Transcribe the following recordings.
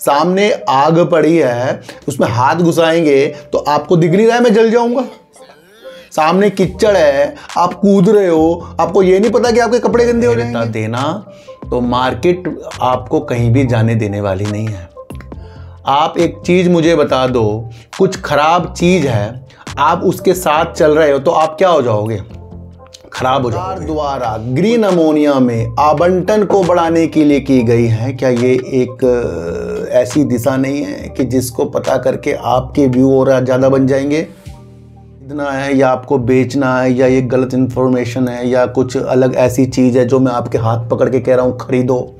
सामने आग पड़ी है, उसमें हाथ घुसाएंगे तो आपको दिख नहीं रहा है मैं जल जाऊंगा। सामने कीचड़ है, आप कूद रहे हो, आपको ये नहीं पता कि आपके कपड़े गंदे हो जाएंगे। देना तो मार्केट आपको कहीं भी जाने देने वाली नहीं है। आप एक चीज मुझे बता दो, कुछ खराब चीज है, आप उसके साथ चल रहे हो तो आप क्या हो जाओगे? खराब हो जाओगे। द्वारा ग्रीन अमोनिया में आवंटन को बढ़ाने के लिए की गई है। क्या ये एक ऐसी दिशा नहीं है कि जिसको पता करके आपके व्यू और ज़्यादा बन जाएंगे? खरीदना है या आपको बेचना है, या ये गलत इन्फॉर्मेशन है, या कुछ अलग ऐसी चीज़ है जो मैं आपके हाथ पकड़ के कह रहा हूँ खरीदो,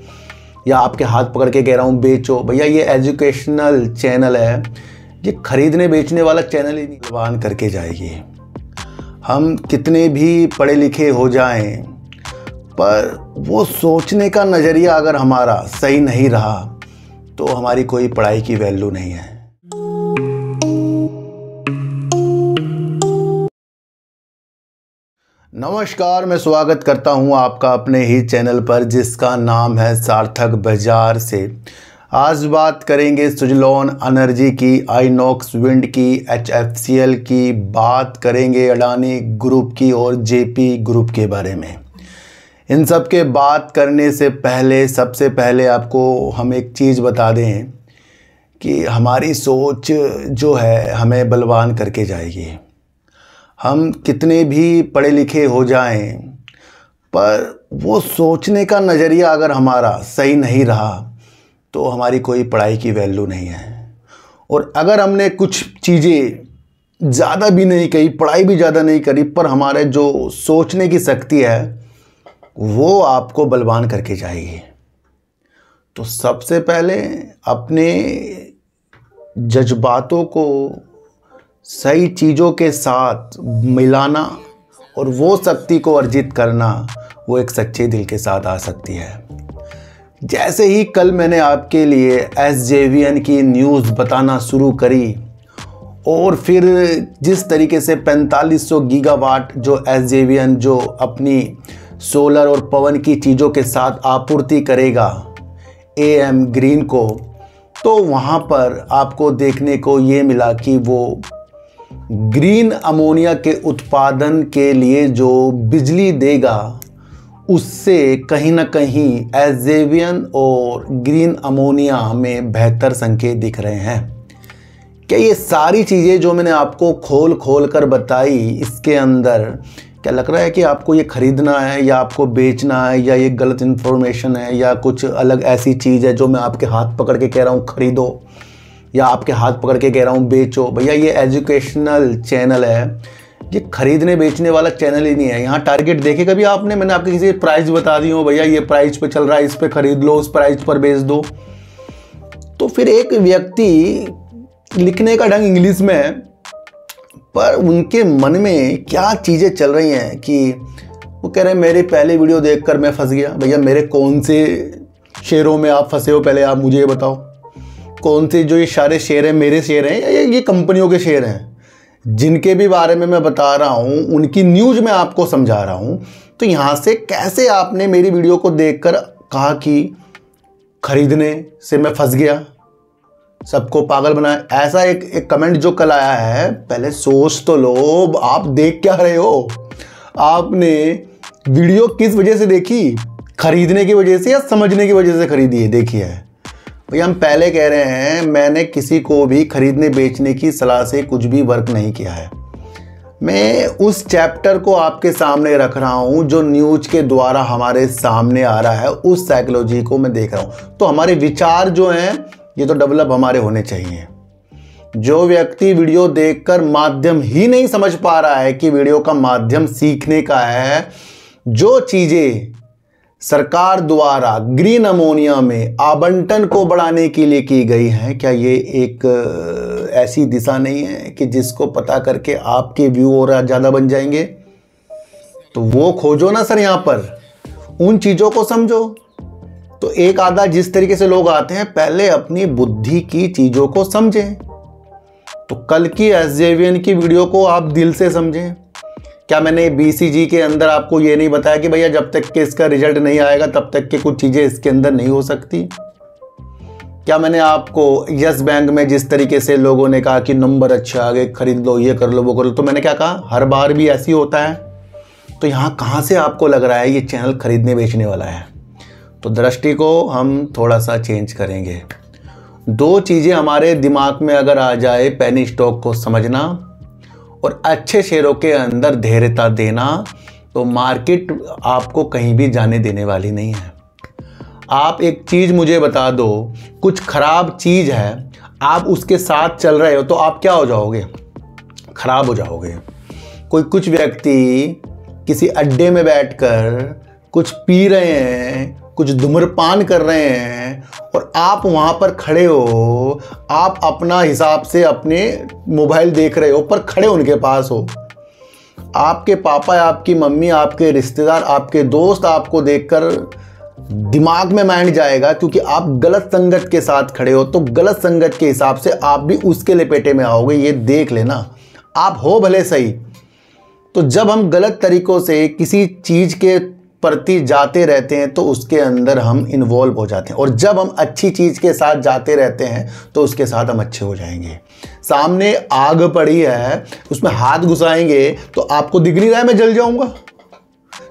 या आपके हाथ पकड़ के कह रहा हूँ बेचो। भैया ये एजुकेशनल चैनल है, ये खरीदने बेचने वाला चैनल ही नहीं। बलवान करके जाएगी। हम कितने भी पढ़े लिखे हो जाएं, पर वो सोचने का नज़रिया अगर हमारा सही नहीं रहा तो हमारी कोई पढ़ाई की वैल्यू नहीं है। नमस्कार, मैं स्वागत करता हूं आपका अपने ही चैनल पर जिसका नाम है सार्थक बाजार से। आज बात करेंगे सुजलॉन एनर्जी की, आइनॉक्स विंड की, HFCL की, बात करेंगे अडानी ग्रुप की और JP ग्रुप के बारे में। इन सब के बात करने से पहले सबसे पहले आपको हम एक चीज़ बता दें कि हमारी सोच जो है हमें बलवान करके जाएगी। हम कितने भी पढ़े लिखे हो जाएं, पर वो सोचने का नज़रिया अगर हमारा सही नहीं रहा तो हमारी कोई पढ़ाई की वैल्यू नहीं है। और अगर हमने कुछ चीज़ें ज़्यादा भी नहीं कही, पढ़ाई भी ज़्यादा नहीं करी, पर हमारे जो सोचने की शक्ति है वो आपको बलवान करके जाएगी। तो सबसे पहले अपने जज्बातों को सही चीज़ों के साथ मिलाना और वो शक्ति को अर्जित करना, वो एक सच्चे दिल के साथ आ सकती है। जैसे ही कल मैंने आपके लिए SJVN की न्यूज़ बताना शुरू करी और फिर जिस तरीके से 4500 गीगावाट जो SJVN जो अपनी सोलर और पवन की चीज़ों के साथ आपूर्ति करेगा AM ग्रीन को, तो वहाँ पर आपको देखने को ये मिला कि वो ग्रीन अमोनिया के उत्पादन के लिए जो बिजली देगा उससे कहीं ना कहीं SJVN और ग्रीन अमोनिया में बेहतर संकेत दिख रहे हैं। क्या ये सारी चीज़ें जो मैंने आपको खोल खोल कर बताई, इसके अंदर क्या लग रहा है कि आपको ये खरीदना है या आपको बेचना है, या ये गलत इन्फॉर्मेशन है, या कुछ अलग ऐसी चीज़ है जो मैं आपके हाथ पकड़ के कह रहा हूँ खरीदो, या आपके हाथ पकड़ के कह रहा हूँ बेचो? भैया ये एजुकेशनल चैनल है, ये खरीदने बेचने वाला चैनल ही नहीं है। यहाँ टारगेट देखे कभी आपने? मैंने आपके किसी प्राइस बता दी हो, भैया ये प्राइस पे चल रहा है, इस पे खरीद लो, उस प्राइस पर बेच दो। तो फिर एक व्यक्ति लिखने का ढंग इंग्लिश में है, पर उनके मन में क्या चीज़ें चल रही हैं कि वो कह रहे हैं मेरी पहली वीडियो देखकर मैं फंस गया। भैया मेरे कौन से शेयरों में आप फंसे हो, पहले आप मुझे बताओ। कौन से जो ये सारे शेयर हैं मेरे शेयर हैं या ये कंपनियों के शेयर हैं? जिनके भी बारे में मैं बता रहा हूँ उनकी न्यूज़ में आपको समझा रहा हूँ। तो यहाँ से कैसे आपने मेरी वीडियो को देखकर कहा कि खरीदने से मैं फंस गया, सबको पागल बनाया? ऐसा एक कमेंट जो कल आया है, पहले सोच तो लो, आप देख क्या रहे हो? आपने वीडियो किस वजह से देखी? खरीदने की वजह से या समझने की वजह से खरीदी है? देखिए भैया हम पहले कह रहे हैं, मैंने किसी को भी खरीदने बेचने की सलाह से कुछ भी वर्क नहीं किया है। मैं उस चैप्टर को आपके सामने रख रहा हूं जो न्यूज़ के द्वारा हमारे सामने आ रहा है, उस साइकोलॉजी को मैं देख रहा हूं। तो हमारे विचार जो हैं ये तो डेवलप हमारे होने चाहिए। जो व्यक्ति वीडियो देखकर माध्यम ही नहीं समझ पा रहा है कि वीडियो का माध्यम सीखने का है, जो चीज़ें सरकार द्वारा ग्रीन अमोनिया में आवंटन को बढ़ाने के लिए की गई है, क्या ये एक ऐसी दिशा नहीं है कि जिसको पता करके आपके व्यू और ज़्यादा बन जाएंगे? तो वो खोजो ना सर, यहाँ पर उन चीज़ों को समझो। तो एक आधा जिस तरीके से लोग आते हैं, पहले अपनी बुद्धि की चीज़ों को समझें। तो कल की SJVN की वीडियो को आप दिल से समझें। क्या मैंने BCG के अंदर आपको ये नहीं बताया कि भैया जब तक कि इसका रिजल्ट नहीं आएगा तब तक के कुछ चीज़ें इसके अंदर नहीं हो सकती? क्या मैंने आपको यस बैंक में जिस तरीके से लोगों ने कहा कि नंबर अच्छे आ गए, खरीद लो, ये कर लो, वो कर लो, तो मैंने क्या कहा, हर बार भी ऐसी होता है? तो यहाँ कहाँ से आपको लग रहा है ये चैनल खरीदने बेचने वाला है? तो दृष्टि को हम थोड़ा सा चेंज करेंगे। 2 चीज़ें हमारे दिमाग में अगर आ जाए, पेनी स्टॉक को समझना और अच्छे शेयरों के अंदर धैर्यता देना, तो मार्केट आपको कहीं भी जाने देने वाली नहीं है। आप एक चीज़ मुझे बता दो, कुछ खराब चीज़ है, आप उसके साथ चल रहे हो तो आप क्या हो जाओगे? खराब हो जाओगे। कुछ व्यक्ति किसी अड्डे में बैठकर कुछ पी रहे हैं, कुछ धूम्रपान कर रहे हैं और आप वहाँ पर खड़े हो, आप अपना हिसाब से अपने मोबाइल देख रहे हो, पर खड़े उनके पास हो। आपके पापा, आपकी मम्मी, आपके रिश्तेदार, आपके दोस्त आपको देखकर दिमाग में माइंड जाएगा, क्योंकि आप गलत संगत के साथ खड़े हो, तो गलत संगत के हिसाब से आप भी उसके लपेटे में आओगे। ये देख लेना, आप हो भले सही। तो जब हम गलत तरीकों से किसी चीज़ के प्रति जाते रहते हैं तो उसके अंदर हम इन्वॉल्व हो जाते हैं, और जब हम अच्छी चीज़ के साथ जाते रहते हैं तो उसके साथ हम अच्छे हो जाएंगे। सामने आग पड़ी है, उसमें हाथ घुसाएंगे तो आपको दिख नहीं रहा है मैं जल जाऊंगा?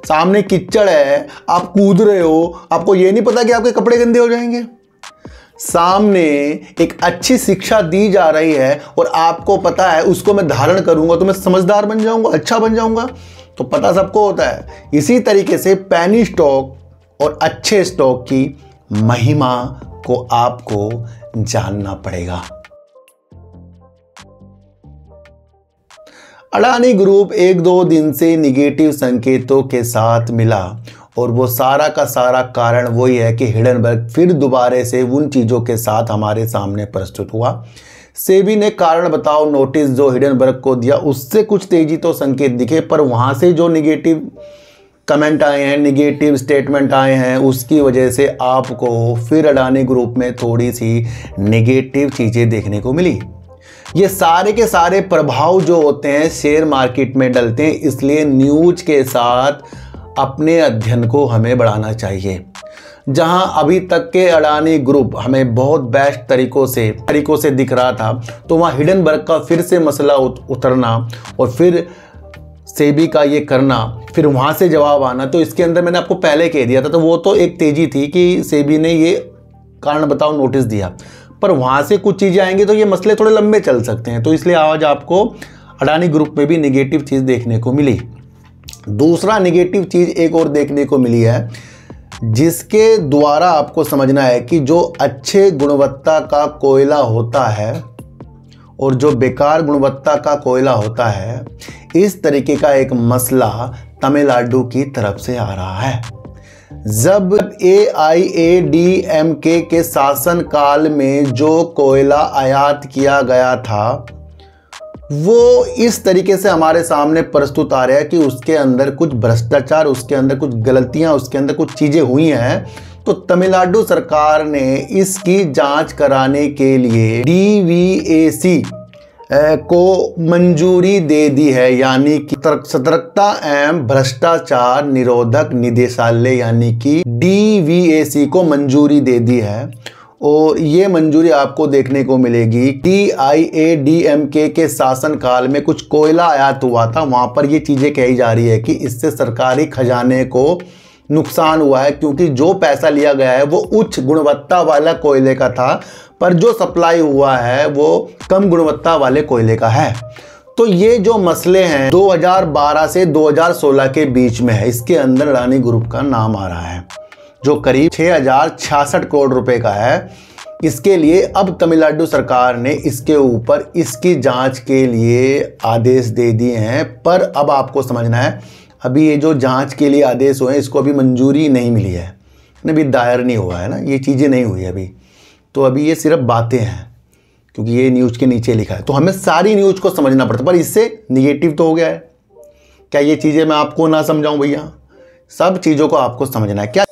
सामने कीचड़ है, आप कूद रहे हो, आपको ये नहीं पता कि आपके कपड़े गंदे हो जाएंगे? सामने एक अच्छी शिक्षा दी जा रही है और आपको पता है उसको मैं धारण करूंगा तो मैं समझदार बन जाऊंगा, अच्छा बन जाऊंगा, तो पता सबको होता है। इसी तरीके से पेनी स्टॉक और अच्छे स्टॉक की महिमा को आपको जानना पड़ेगा। अडानी ग्रुप 1-2 दिन से निगेटिव संकेतों के साथ मिला, और वो सारा का सारा कारण वही है कि हिडनबर्ग फिर दोबारा से उन चीज़ों के साथ हमारे सामने प्रस्तुत हुआ। सेबी ने कारण बताओ नोटिस जो हिडनबर्ग को दिया, उससे कुछ तेजी तो संकेत दिखे, पर वहाँ से जो निगेटिव कमेंट आए हैं, निगेटिव स्टेटमेंट आए हैं, उसकी वजह से आपको फिर अडानी ग्रुप में थोड़ी सी निगेटिव चीज़ें देखने को मिली। ये सारे के सारे प्रभाव जो होते हैं शेयर मार्केट में डलते हैं, इसलिए न्यूज के साथ अपने अध्ययन को हमें बढ़ाना चाहिए। जहां अभी तक के अडानी ग्रुप हमें बहुत बेस्ट तरीकों से दिख रहा था, तो वहां हिडनबर्ग का फिर से मसला उतरना और फिर सेबी का ये करना, फिर वहां से जवाब आना, तो इसके अंदर मैंने आपको पहले कह दिया था, तो वो तो एक तेजी थी कि सेबी ने ये कारण बताओ नोटिस दिया, पर वहां से कुछ चीज़ें आएंगी तो ये मसले थोड़े लंबे चल सकते हैं। तो इसलिए आज आपको अडानी ग्रुप में भी निगेटिव चीज़ देखने को मिली। दूसरा निगेटिव चीज़ एक और देखने को मिली है, जिसके द्वारा आपको समझना है कि जो अच्छे गुणवत्ता का कोयला होता है और जो बेकार गुणवत्ता का कोयला होता है, इस तरीके का एक मसला तमिलनाडु की तरफ से आ रहा है। जब AIADMK के शासनकाल में जो कोयला आयात किया गया था, वो इस तरीके से हमारे सामने प्रस्तुत आ रहा है कि उसके अंदर कुछ भ्रष्टाचार, उसके अंदर कुछ गलतियां, उसके अंदर कुछ चीज़ें हुई हैं। तो तमिलनाडु सरकार ने इसकी जांच कराने के लिए DVAC को मंजूरी दे दी है, यानी कि सतर्कता एवं भ्रष्टाचार निरोधक निदेशालय यानी कि DVAC को मंजूरी दे दी है। और ये मंजूरी आपको देखने को मिलेगी। AIADMK के शासनकाल में कुछ कोयला आयात हुआ था, वहाँ पर ये चीज़ें कही जा रही है कि इससे सरकारी खजाने को नुकसान हुआ है, क्योंकि जो पैसा लिया गया है वो उच्च गुणवत्ता वाला कोयले का था, पर जो सप्लाई हुआ है वो कम गुणवत्ता वाले कोयले का है। तो ये जो मसले हैं 2012 से 2016 के बीच में है, इसके अंदर अडानी ग्रुप का नाम आ रहा है, जो करीब 6066 करोड़ रुपए का है। इसके लिए अब तमिलनाडु सरकार ने इसके ऊपर इसकी जांच के लिए आदेश दे दिए हैं। पर अब आपको समझना है, अभी ये जो जांच के लिए आदेश हुए हैं इसको अभी मंजूरी नहीं मिली है, अभी दायर नहीं हुआ है ना, ये चीज़ें नहीं हुई अभी, तो अभी ये सिर्फ बातें हैं, क्योंकि ये न्यूज़ के नीचे लिखा है। तो हमें सारी न्यूज़ को समझना पड़ता है, पर इससे निगेटिव तो हो गया है। क्या ये चीज़ें मैं आपको ना समझाऊं भैया? सब चीज़ों को आपको समझना है। क्या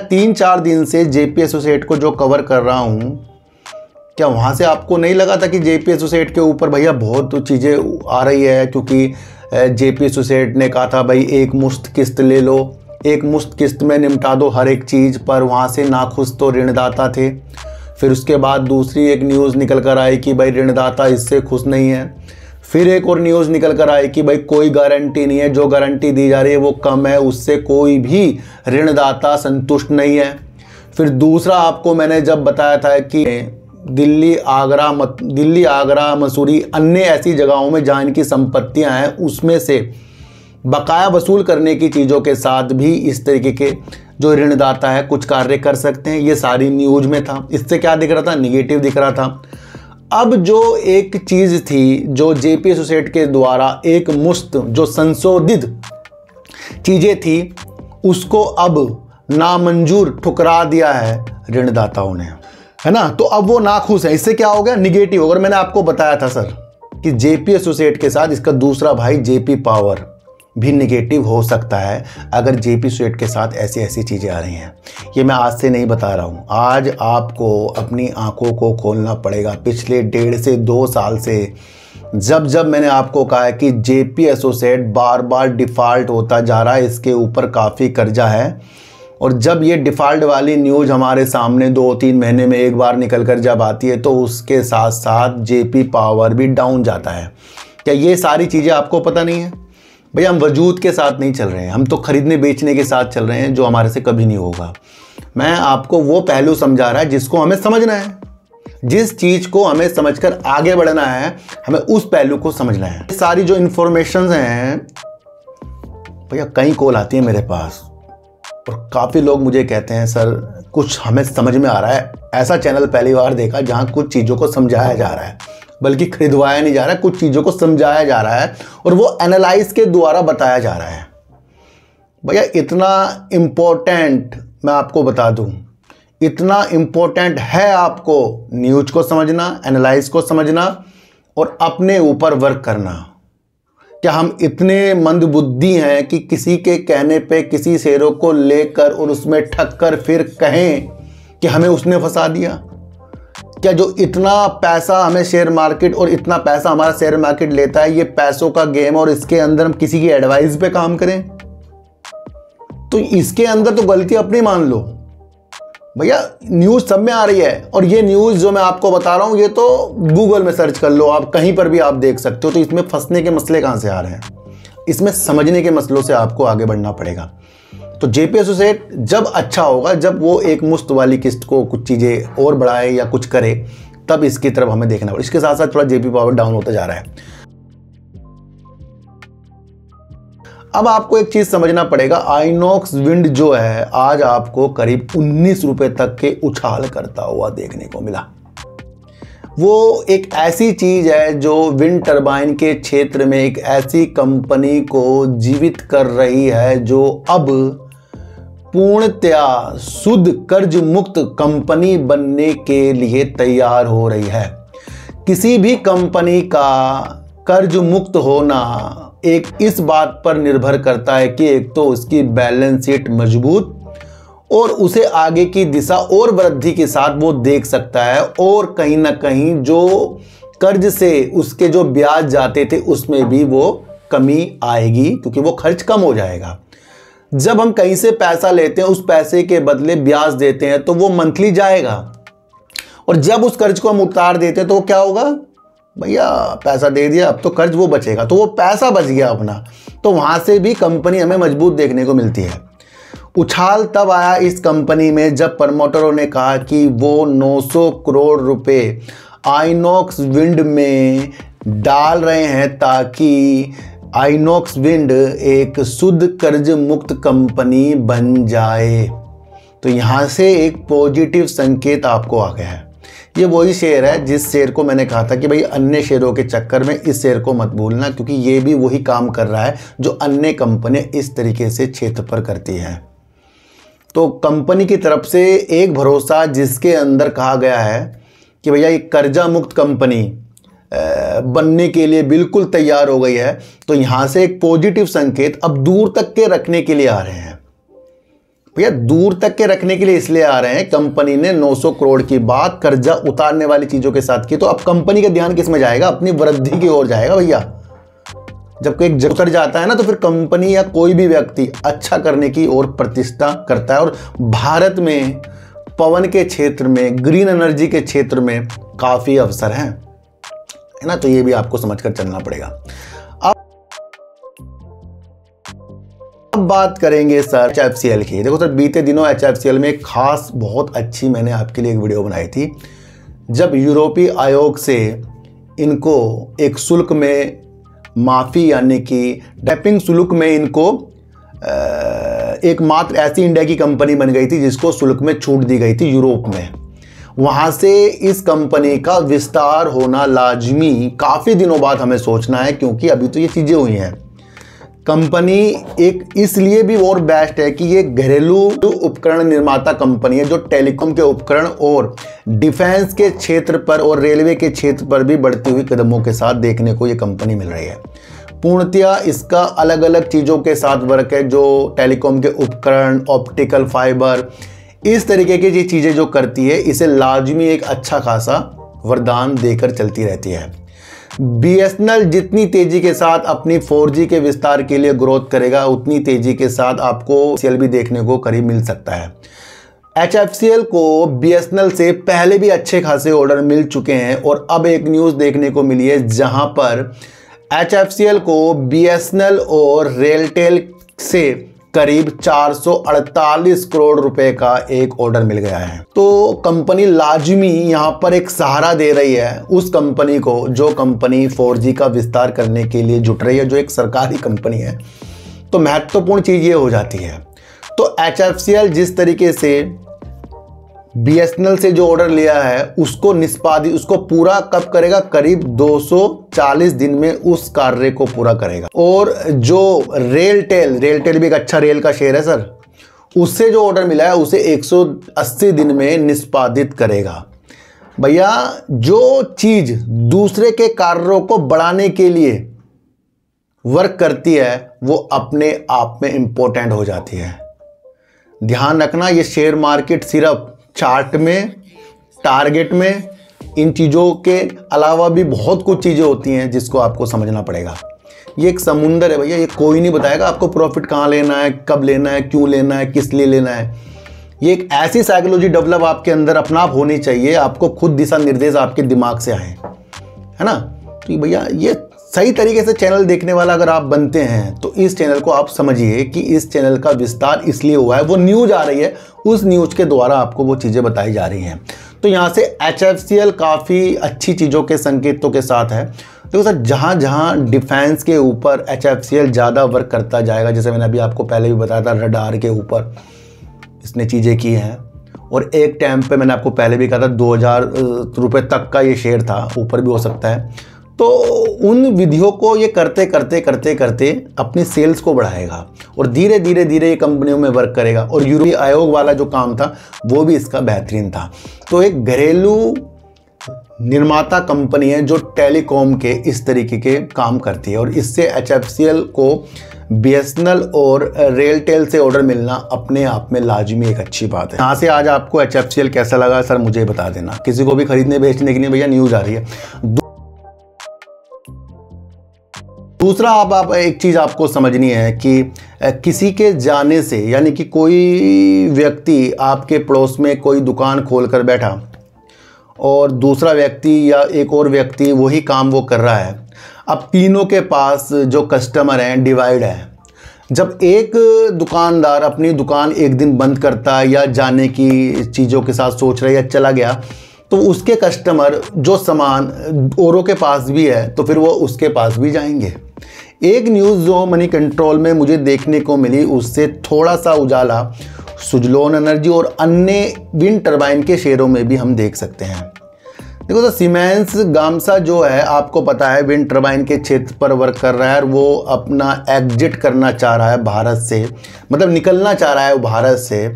3-4 दिन से जेपी एसोसिएट को जो कवर कर रहा हूं, क्या वहां से आपको नहीं लगा था कि जेपी एसोसिएट के ऊपर भैया बहुत चीज़ें आ रही है? क्योंकि जेपी एसोसिएट ने कहा था भाई एक मुश्त किस्त ले लो, एक मुश्त किस्त में निपटा दो हर एक चीज़ पर, वहाँ से नाखुश तो ऋणदाता थे। फिर उसके बाद दूसरी एक न्यूज़ निकल कर आई कि भाई ऋणदाता इससे खुश नहीं है। फिर एक और न्यूज़ निकल कर आई कि भाई कोई गारंटी नहीं है, जो गारंटी दी जा रही है वो कम है, उससे कोई भी ऋणदाता संतुष्ट नहीं है। फिर दूसरा आपको मैंने जब बताया था कि दिल्ली, आगरा, मसूरी, अन्य ऐसी जगहों में जहाँ इनकी संपत्तियाँ हैं उसमें से बकाया वसूल करने की चीज़ों के साथ भी इस तरीके के जो ऋणदाता है कुछ कार्य कर सकते हैं। ये सारी न्यूज़ में था। इससे क्या दिख रहा था? निगेटिव दिख रहा था। अब जो एक चीज़ थी जो जेपी एसोसिएट के द्वारा एक मुश्त जो संशोधित चीज़ें थी उसको अब नामंजूर ठुकरा दिया है ऋणदाताओं ने, है ना। तो अब वो नाखुश है। इससे क्या हो गया? निगेटिव। अगर मैंने आपको बताया था सर कि जेपी एसोसिएट के साथ इसका दूसरा भाई जेपी पावर भी निगेटिव हो सकता है अगर जेपी एसोसिएट के साथ ऐसी ऐसी चीज़ें आ रही हैं। ये मैं आज से नहीं बता रहा हूँ, आज आपको अपनी आंखों को खोलना पड़ेगा। पिछले 1.5 से 2 साल से जब मैंने आपको कहा है कि जेपी एसोसिएट बार बार डिफ़ॉल्ट होता जा रहा है, इसके ऊपर काफ़ी कर्जा है, और जब ये डिफ़ॉल्ट वाली न्यूज़ हमारे सामने 2-3 महीने में एक बार निकल कर जब आती है तो उसके साथ साथ जेपी पावर भी डाउन जाता है। क्या ये सारी चीज़ें आपको पता नहीं है? भैया हम वजूद के साथ नहीं चल रहे हैं, हम तो खरीदने बेचने के साथ चल रहे हैं जो हमारे से कभी नहीं होगा। मैं आपको वो पहलू समझा रहा है जिसको हमें समझना है, जिस चीज़ को हमें समझकर आगे बढ़ना है, हमें उस पहलू को समझना है। सारी जो इन्फॉर्मेशन हैं भैया, कई कॉल आती है मेरे पास और काफ़ी लोग मुझे कहते हैं सर कुछ हमें समझ में आ रहा है। ऐसा चैनल पहली बार देखा जहाँ कुछ चीज़ों को समझाया जा रहा है, बल्कि खरीदवाया नहीं जा रहा है, कुछ चीज़ों को समझाया जा रहा है और वो एनालाइज के द्वारा बताया जा रहा है। भैया इतना इम्पोर्टेंट मैं आपको बता दूं, इतना इम्पोर्टेंट है आपको न्यूज़ को समझना, एनालाइज को समझना और अपने ऊपर वर्क करना। क्या हम इतने मंदबुद्धि हैं कि किसी के कहने पे किसी शेयरों को लेकर और उसमें ठग कर फिर कहें कि हमें उसने फंसा दिया? क्या जो इतना पैसा हमें शेयर मार्केट और इतना पैसा हमारा शेयर मार्केट लेता है, ये पैसों का गेम और इसके अंदर हम किसी की एडवाइस पे काम करें? तो इसके अंदर तो गलती अपनी मान लो। भैया न्यूज़ सब में आ रही है और ये न्यूज़ जो मैं आपको बता रहा हूँ ये तो गूगल में सर्च कर लो, आप कहीं पर भी आप देख सकते हो। तो इसमें फंसने के मसले कहाँ से आ रहे हैं? इसमें समझने के मसलों से आपको आगे बढ़ना पड़ेगा। तो जेपी एसोसिएट जब अच्छा होगा, जब वो एक मुश्त वाली किस्त को कुछ चीज़ें और बढ़ाए या कुछ करे, तब इसकी तरफ हमें देखना पड़ेगा। इसके साथ साथ थोड़ा जेपी पावर डाउन होता जा रहा है। अब आपको एक चीज़ समझना पड़ेगा, आइनॉक्स विंड जो है आज आपको करीब 19 रुपए तक के उछाल करता हुआ देखने को मिला। वो एक ऐसी चीज़ है जो विंड टरबाइन के क्षेत्र में एक ऐसी कंपनी को जीवित कर रही है जो अब पूर्णतया शुद्ध कर्ज मुक्त कंपनी बनने के लिए तैयार हो रही है। किसी भी कंपनी का कर्ज मुक्त होना एक इस बात पर निर्भर करता है कि एक तो उसकी बैलेंस शीट मजबूत और उसे आगे की दिशा और वृद्धि के साथ वो देख सकता है, और कहीं ना कहीं जो कर्ज से उसके जो ब्याज जाते थे उसमें भी वो कमी आएगी क्योंकि वो खर्च कम हो जाएगा। जब हम कहीं से पैसा लेते हैं उस पैसे के बदले ब्याज देते हैं तो वो मंथली जाएगा, और जब उस कर्ज को हम उतार देते हैं तो वो क्या होगा? भैया पैसा दे दिया, अब तो कर्ज वो बचेगा, तो वो पैसा बच गया अपना। तो वहाँ से भी कंपनी हमें मजबूत देखने को मिलती है। उछाल तब आया इस कंपनी में जब प्रमोटरों ने कहा कि वो 900 करोड़ रुपए आइनॉक्स विंड में डाल रहे हैं ताकि आइनॉक्स विंड एक शुद्ध कर्ज मुक्त कंपनी बन जाए। तो यहाँ से एक पॉजिटिव संकेत आपको आ गया है। ये वही शेयर है जिस शेयर को मैंने कहा था कि भाई अन्य शेयरों के चक्कर में इस शेयर को मत भूलना, क्योंकि ये भी वही काम कर रहा है जो अन्य कंपनियां इस तरीके से क्षेत्र पर करती हैं। तो कंपनी की तरफ से एक भरोसा जिसके अंदर कहा गया है कि भैया एक कर्जा मुक्त कंपनी बनने के लिए बिल्कुल तैयार हो गई है, तो यहाँ से एक पॉजिटिव संकेत अब दूर तक के रखने के लिए आ रहे हैं। भैया दूर तक के रखने के लिए इसलिए आ रहे हैं, कंपनी ने 900 करोड़ की बात कर्जा उतारने वाली चीज़ों के साथ की, तो अब कंपनी का ध्यान किस में जाएगा? अपनी वृद्धि की ओर जाएगा। भैया जब कोई एक जगह उतर जाता है ना तो फिर कंपनी या कोई भी व्यक्ति अच्छा करने की ओर प्रतिष्ठा करता है। और भारत में पवन के क्षेत्र में, ग्रीन एनर्जी के क्षेत्र में काफ़ी अवसर हैं, है ना। तो ये भी आपको समझकर चलना पड़ेगा। अब बात करेंगे सर HFCL की। देखो सर, बीते दिनों HFCL में एक खास बहुत अच्छी मैंने आपके लिए एक वीडियो बनाई थी, जब यूरोपीय आयोग से इनको एक शुल्क में माफ़ी, यानी कि डैपिंग शुल्क में इनको एकमात्र ऐसी इंडिया की कंपनी बन गई थी जिसको शुल्क में छूट दी गई थी यूरोप में। वहाँ से इस कंपनी का विस्तार होना लाजमी काफ़ी दिनों बाद हमें सोचना है, क्योंकि अभी तो ये चीज़ें हुई हैं। कंपनी एक इसलिए भी और बेस्ट है कि ये घरेलू उपकरण निर्माता कंपनी है, जो टेलीकॉम के उपकरण और डिफेंस के क्षेत्र पर और रेलवे के क्षेत्र पर भी बढ़ती हुई कदमों के साथ देखने को ये कंपनी मिल रही है। पूर्णतया इसका अलग अलग चीज़ों के साथ वर्क है, जो टेलीकॉम के उपकरण, ऑप्टिकल फाइबर, इस तरीके की ये चीज़ें जो करती है, इसे लाजमी एक अच्छा खासा वरदान देकर चलती रहती है। BSNL जितनी तेजी के साथ अपनी 4G के विस्तार के लिए ग्रोथ करेगा, उतनी तेजी के साथ आपको HFCL भी देखने को करीब मिल सकता है। HFCL को BSNL से पहले भी अच्छे खासे ऑर्डर मिल चुके हैं, और अब एक न्यूज़ देखने को मिली है जहां पर HFCL को BSNL और रेलटेल से करीब 448 करोड़ रुपए का एक ऑर्डर मिल गया है। तो कंपनी लाजमी यहाँ पर एक सहारा दे रही है उस कंपनी को, जो कंपनी 4G का विस्तार करने के लिए जुट रही है, जो एक सरकारी कंपनी है। तो महत्वपूर्ण चीज़ ये हो जाती है। तो HFCL जिस तरीके से BSNL से जो ऑर्डर लिया है उसको निष्पादित, उसको पूरा कब करेगा, करीब 240 दिन में उस कार्य को पूरा करेगा। और जो रेलटेल भी एक अच्छा रेल का शेयर है सर, उससे जो ऑर्डर मिला है उसे 180 दिन में निष्पादित करेगा। भैया, जो चीज़ दूसरे के कार्यों को बढ़ाने के लिए वर्क करती है वो अपने आप में इम्पोर्टेंट हो जाती है। ध्यान रखना, ये शेयर मार्केट सिर्फ चार्ट में, टारगेट में, इन चीज़ों के अलावा भी बहुत कुछ चीज़ें होती हैं जिसको आपको समझना पड़ेगा। ये एक समुंदर है भैया, ये कोई नहीं बताएगा आपको प्रॉफिट कहाँ लेना है, कब लेना है, क्यों लेना है, किस लिए लेना है। ये एक ऐसी साइकोलॉजी डेवलप आपके अंदर अपना आप होनी चाहिए, आपको खुद दिशा निर्देश आपके दिमाग से आए, है ना। तो भैया, ये सही तरीके से चैनल देखने वाला अगर आप बनते हैं तो इस चैनल को आप समझिए कि इस चैनल का विस्तार इसलिए हुआ है, वो न्यूज़ आ रही है, उस न्यूज़ के द्वारा आपको वो चीज़ें बताई जा रही हैं। तो यहाँ से HFCL काफ़ी अच्छी चीज़ों के संकेतों के साथ है। देखो सर, जहाँ जहाँ डिफेंस के ऊपर HFCL ज़्यादा वर्क करता जाएगा, जैसे मैंने अभी आपको पहले भी बताया था, रडार के ऊपर इसने चीज़ें की हैं, और एक टाइम पे मैंने आपको पहले भी कहा था 2000 रुपये तक का ये शेयर था, ऊपर भी हो सकता है। तो उन विधियों को ये करते करते अपनी सेल्स को बढ़ाएगा और धीरे धीरे ये कंपनियों में वर्क करेगा। और यूरोपीय आयोग वाला जो काम था वो भी इसका बेहतरीन था। तो एक घरेलू निर्माता कंपनी है जो टेलीकॉम के इस तरीके के काम करती है, और इससे HFCL को BSNL और रेलटेल से ऑर्डर मिलना अपने आप में लाजमी एक अच्छी बात है। यहाँ से आज आपको HFCL कैसा लगा सर मुझे बता देना। किसी को भी खरीदने बेचने के लिए भैया न्यूज़ आ रही है। दूसरा, आप एक चीज़ आपको समझनी है कि किसी के जाने से, यानी कि कोई व्यक्ति आपके पड़ोस में कोई दुकान खोल कर बैठा और दूसरा व्यक्ति या एक और व्यक्ति वही काम वो कर रहा है, अब तीनों के पास जो कस्टमर हैं डिवाइड है। जब एक दुकानदार अपनी दुकान एक दिन बंद करता है या जाने की चीज़ों के साथ सोच रहा है या चला गया, तो उसके कस्टमर जो सामान औरों के पास भी है तो फिर वो उसके पास भी जाएंगे। एक न्यूज़ जो मनी कंट्रोल में मुझे देखने को मिली, उससे थोड़ा सा उजाला सुजलोन एनर्जी और अन्य विंड टरबाइन के शेयरों में भी हम देख सकते हैं। देखो तो सीमेंस गामसा जो है, आपको पता है विंड टरबाइन के क्षेत्र पर वर्क कर रहा है और वो अपना एग्जिट करना चाह रहा है भारत से, मतलब निकलना चाह रहा है भारत से।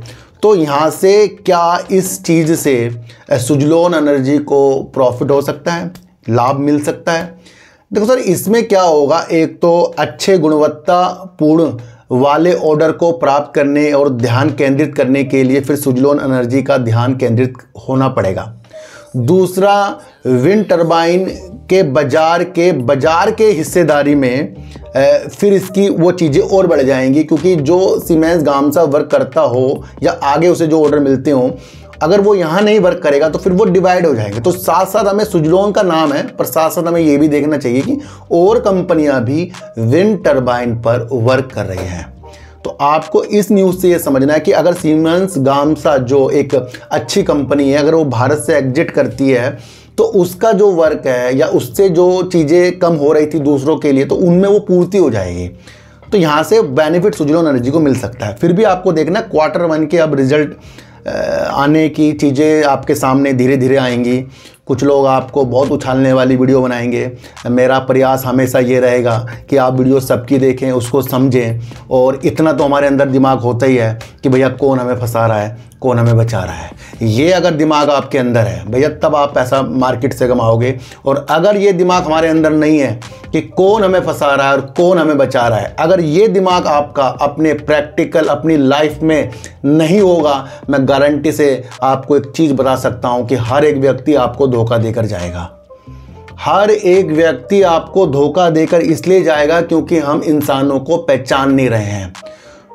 तो यहाँ से क्या इस चीज़ से सुजलोन एनर्जी को प्रॉफिट हो सकता है, लाभ मिल सकता है? देखो सर, इसमें क्या होगा, एक तो अच्छे गुणवत्तापूर्ण वाले ऑर्डर को प्राप्त करने और ध्यान केंद्रित करने के लिए फिर सुजलोन एनर्जी का ध्यान केंद्रित होना पड़ेगा। दूसरा, विंड टरबाइन के बाजार के हिस्सेदारी में फिर इसकी वो चीज़ें और बढ़ जाएंगी, क्योंकि जो सीमेंस गामसा वर्क करता हो या आगे उसे जो ऑर्डर मिलते हों, अगर वो यहाँ नहीं वर्क करेगा तो फिर वो डिवाइड हो जाएंगे। तो साथ साथ हमें सुजलॉन का नाम है, पर साथ साथ हमें ये भी देखना चाहिए कि और कंपनियां भी विंड टरबाइन पर वर्क कर रही हैं। तो आपको इस न्यूज़ से ये समझना है कि अगर सीमेंस गामसा जो एक अच्छी कंपनी है, अगर वो भारत से एग्जिट करती है तो उसका जो वर्क है या उससे जो चीज़ें कम हो रही थी दूसरों के लिए, तो उनमें वो पूर्ति हो जाएगी। तो यहाँ से बेनिफिट सुजलॉन एनर्जी को मिल सकता है। फिर भी आपको देखना Q1 के अब रिजल्ट आने की चीज़ें आपके सामने धीरे धीरे आएंगी। कुछ लोग आपको बहुत उछालने वाली वीडियो बनाएंगे। मेरा प्रयास हमेशा ये रहेगा कि आप वीडियो सबकी देखें, उसको समझें, और इतना तो हमारे अंदर दिमाग होता ही है कि भैया कौन हमें फंसा रहा है, कौन हमें बचा रहा है। ये अगर दिमाग आपके अंदर है भैया, तब आप पैसा मार्केट से कमाओगे। और अगर ये दिमाग हमारे अंदर नहीं है कि कौन हमें फंसा रहा है और कौन हमें बचा रहा है, अगर ये दिमाग आपका अपने प्रैक्टिकल अपनी लाइफ में नहीं होगा, मैं गारंटी से आपको एक चीज़ बता सकता हूँ कि हर एक व्यक्ति आपको धोखा देकर जाएगा। हर एक व्यक्ति आपको धोखा देकर इसलिए जाएगा क्योंकि हम इंसानों को पहचान नहीं रहे हैं।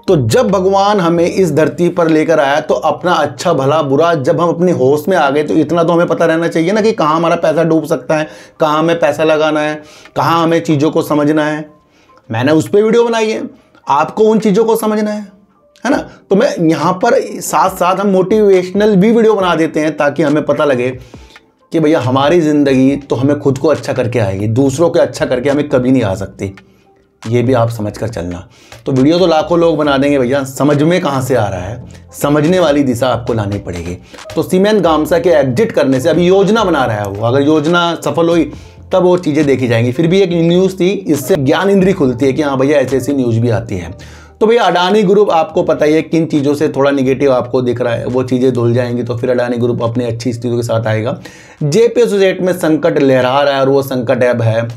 तो जब भगवान हमें इस धरती पर लेकर आया तो अपना अच्छा भला बुरा जब हम अपने होश में आ गए, तो इतना तो हमें पता रहना चाहिए ना कि कहाँ हमारा पैसा डूब सकता है, कहाँ हमें पैसा लगाना है, कहाँ हमें चीज़ों को समझना है। मैंने उस पर वीडियो बनाई है, आपको उन चीज़ों को समझना है ना। तो मैं यहाँ पर साथ साथ हम मोटिवेशनल भी वीडियो बना देते हैं ताकि हमें पता लगे कि भैया हमारी ज़िंदगी तो हमें खुद को अच्छा करके आएगी, दूसरों को अच्छा करके हमें कभी नहीं आ सकती। ये भी आप समझ कर चलना। तो वीडियो तो लाखों लोग बना देंगे भैया, समझ में कहाँ से आ रहा है, समझने वाली दिशा आपको लानी पड़ेगी। तो सीमेंस गामसा के एग्जिट करने से अभी योजना बना रहा है वो, अगर योजना सफल हुई तब वो चीज़ें देखी जाएंगी। फिर भी एक न्यूज़ थी, इससे ज्ञान इंद्री खुलती है कि हाँ भैया ऐसी ऐसी न्यूज़ भी आती है। तो भैया अडानी ग्रुप आपको पता ही है किन चीज़ों से थोड़ा निगेटिव आपको दिख रहा है, वो चीज़ें धुल जाएंगी तो फिर अडानी ग्रुप अपनी अच्छी स्थितियों के साथ आएगा। जेपी एसोसिएट में संकट लहरा रहा है, और वो संकट अब है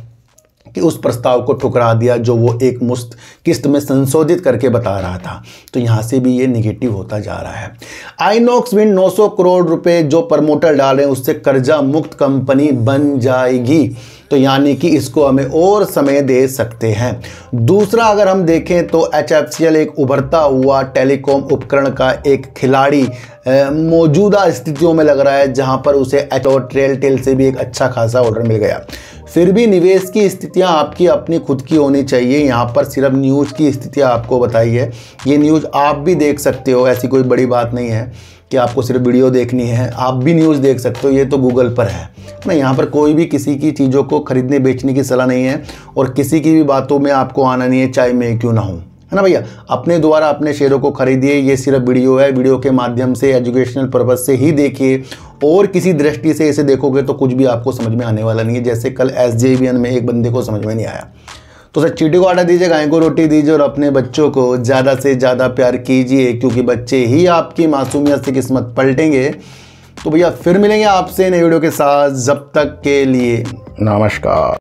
कि उस प्रस्ताव को ठुकरा दिया जो वो एक मुश्त किस्त में संशोधित करके बता रहा था। तो यहाँ से भी ये निगेटिव होता जा रहा है। आइनॉक्स विंड 900 करोड़ रुपए जो प्रमोटर डाल रहे हैं उससे कर्जा मुक्त कंपनी बन जाएगी। तो यानी कि इसको हमें और समय दे सकते हैं। दूसरा अगर हम देखें तो HFCL एक उभरता हुआ टेलीकॉम उपकरण का एक खिलाड़ी मौजूदा स्थितियों में लग रहा है, जहां पर उसे एयरटेल से भी एक अच्छा खासा ऑर्डर मिल गया। फिर भी निवेश की स्थितियां आपकी अपनी खुद की होनी चाहिए। यहाँ पर सिर्फ न्यूज़ की स्थितियां आपको बताई है, ये न्यूज़ आप भी देख सकते हो, ऐसी कोई बड़ी बात नहीं है कि आपको सिर्फ वीडियो देखनी है, आप भी न्यूज़ देख सकते हो, ये तो गूगल पर है ना। यहाँ पर कोई भी किसी की चीज़ों को खरीदने बेचने की सलाह नहीं है, और किसी की भी बातों में आपको आना नहीं है, चाहे मैं क्यों ना हूँ, है ना भैया। अपने द्वारा अपने शेयरों को खरीदिए, ये सिर्फ वीडियो है, वीडियो के माध्यम से एजुकेशनल पर्पज़ से ही देखिए, और किसी दृष्टि से इसे देखोगे तो कुछ भी आपको समझ में आने वाला नहीं है। जैसे कल SJVN में एक बंदे को समझ में नहीं आया। तो सर चींटी को आटा दीजिए, गाय को रोटी दीजिए, और अपने बच्चों को ज़्यादा से ज़्यादा प्यार कीजिए, क्योंकि बच्चे ही आपकी मासूमियत से किस्मत पलटेंगे। तो भैया फिर मिलेंगे आपसे नई वीडियो के साथ, जब तक के लिए नमस्कार।